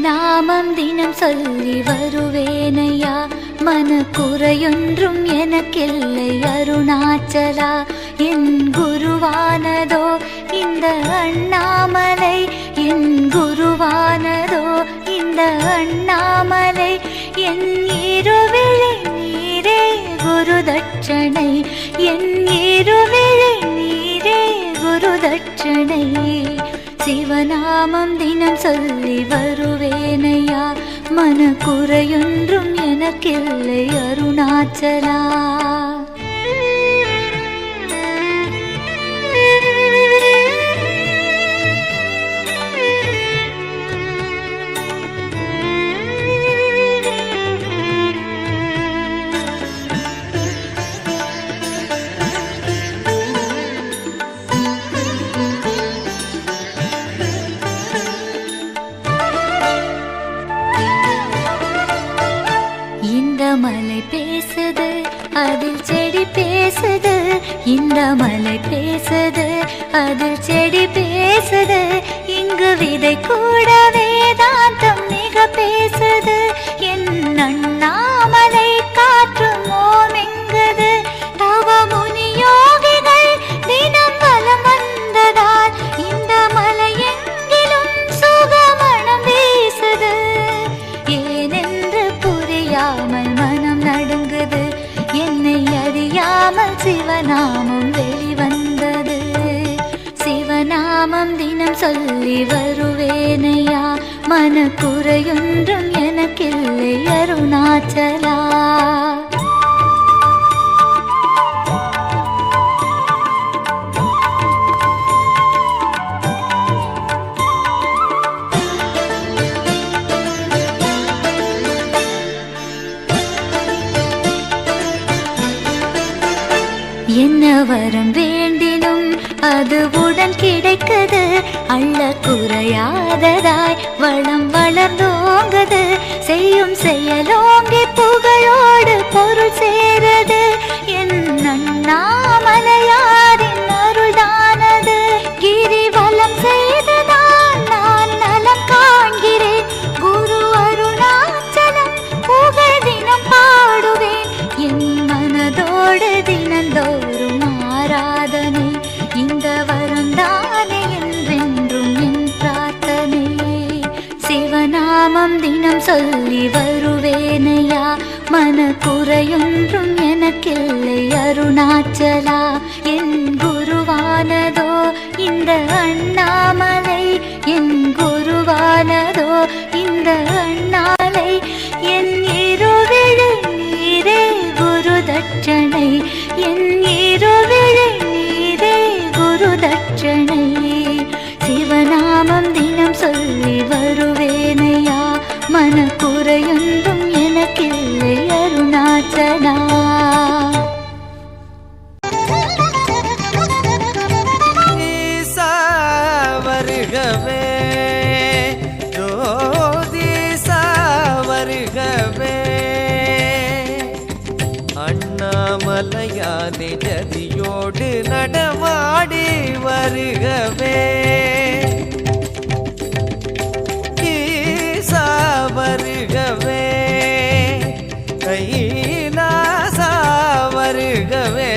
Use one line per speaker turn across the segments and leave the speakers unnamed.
சிவநாமம் தினம் சொல்லி வருவேனையா, மனக்குறையொன்றும் எனக்கில்லை அருணாச்சலா. என் குருவானதோ இந்த அண்ணாமலை, என் குருவானதோ இந்த அண்ணாமலை. என் இருவிழி நீரே குரு தட்சணை, என் இருவிழி நீரே குரு தட்சணை. சிவநாமம் தினம் சொல்லி வருவேனையா, மனக்குறையொன்றும் எனக்கில்லை அருணாச்சலா. மலை பேசுது அதில் செடி பேசுது, இந்த மலை பேசுது அதில் செடி பேசுது. இங்கு விதை கூட வேதாந்தம் மிக பேசுது. என் அண்ணாமலை காற்று மோமெங்குது. தவ முனி யோகிகள் தினம் வலம் வந்ததால் இந்த மலை எங்கிலும் சுகமணம் வீசுது. ஏனென்று புரியாமல் மனம் நடுங்குது, என்னை அறியாமல் சிவநாமம் வெளிவந்தது. சிவநாமம் தினம் சொல்லி வருவேனையா, மனக்குறையொன்றும் எனக்கில்லை அருணாச்சலா. என்ன வரம் வேண்டினும் அது உடன் கிடைக்குது. அள்ள குறையாததாய் வளம் வளர்ந்தோங்குது. செய்யும் செயலோங்கி புகழோடு பொருள் சேருது. என் அண்ணாமலையாரின் அருள்தானது. கிரிவலம் செய்துதான் நான் நலம் காண்கிறேன். குரு அருணாச்சலம் புகழ் தினம் பாடுவேன். என் மனதோடு தினந்தோறும் ஆராதனை. இந்த வரந்தானே என்றென்றும் என் பிரார்த்தனை. சிவநாமம் தினம் சொல்லி வருவேனையா, மனக்குறையொன்றும் எனக்கில்லை அருணாச்சலா. என் குருவானதோ இந்த அண்ணாமலை, என் குருவானதோ இந்த அண்ணாமலை. என் இருவிழி நீரே குரு தட்சணை, என் இருவிழி நீரே குரு தட்சணை. சிவநாமம் தினம் சொல்லி வருவேனையா, மனக்குறையொன்றும் எனக்கில்லை அருணாச்சலா.
ஈசா வருகவே, ஜோதிசா வருகவே. அண்ணாமலையானே ஜதியோடு நடமாடி வருகவே. ஈசா வருகவே, கைலாசா வருகவே.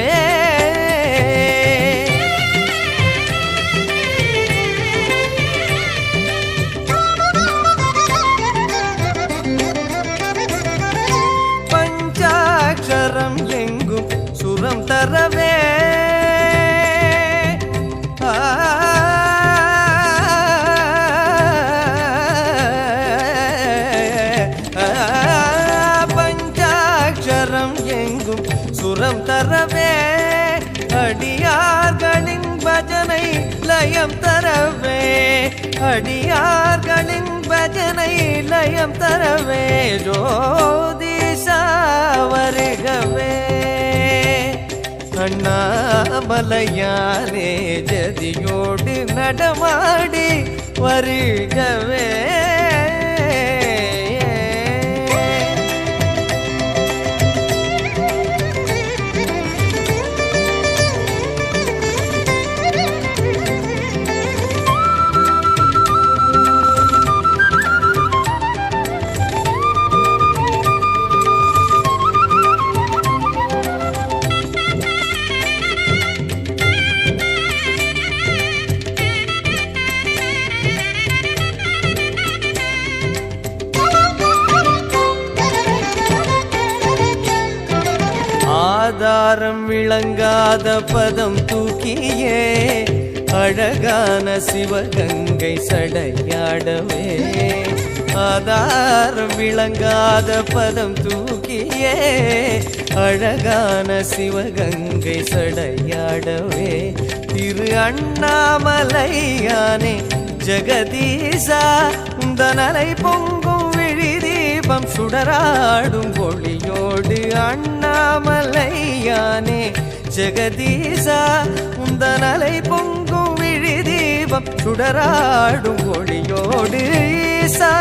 பஞ்சாட்சரம் எங்கும் சுரம் தரவே. பஞ்சாட்சரம் எங்கும் சுரம் தரவே. அடியார்களின் பஜனை லயம் தரவே. அடியார்களின் பஜனை லயம் தரவே. ஜோதிஷா வருகவே. அண்ணாமலையானே ஜதியோடு நடமாடி வருகவே. ஆதாரம் விளங்காத பதம் தூக்கியே அழகான சிவகங்கை சடையாடவே ஆதாரம் விளங்காத பதம் தூக்கியே அழகான சிவகங்கை சடையாடவே திரு அண்ணாமலையானே ஜெகதீசா உந்தனலை பொங்கும் விழி தீபம் சுடராடும் ஒளியோடு அண்ணாமலையானே ஜெகதீசா உந்தனலை பொங்கும் விழி தீபம் சுடராடும் ஒளியோடு ஈசா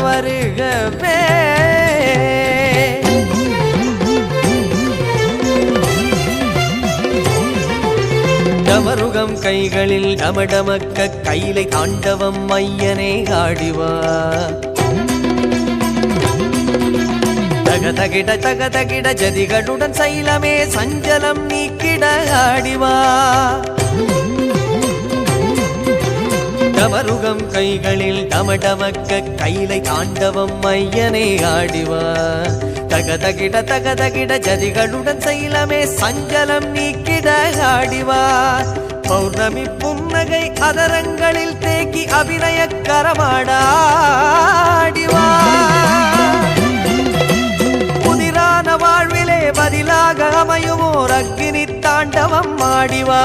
வருகவே டமருகம் கைகளில் டமடமக்க கையிலை தாண்டவம் ஐயனே ஆடிவா தகதகிட தகதகிட ஜதிகளுடன் சைலமே சஞ்சலம் நீக்கிட ஆடிவா டமருகம் கைகளில் டமடமக்க கையிலை தாண்டவம் ஐயனே ஆடிவா தகதகிட தகதகிட ஜதிகளுடன் சைலமே சஞ்சலம் நீக்கிட ஆடிவா பௌர்ணமி புன்னகை அதரங்களில் தேக்கி அபிநய கரமாடாடிவா புதிரான வாழ்விலே பதிலாக அமையுமோர் அக்னி தாண்டவம் ஆடிவா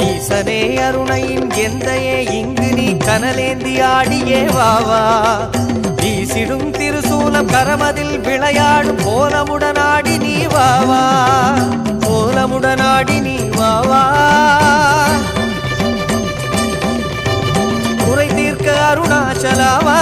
ஈசனே அருணையின் எந்தையே இங்கு நீ கனலேந்தி ஆடியே வாவா வீசிடும் திருசூலம் கரமதில் விளையாடும் கோலமுடனாடி நீ வாவா கோலமுடனாடி நீ வாவா குறை தீர்க்க அருணாச்சலாவா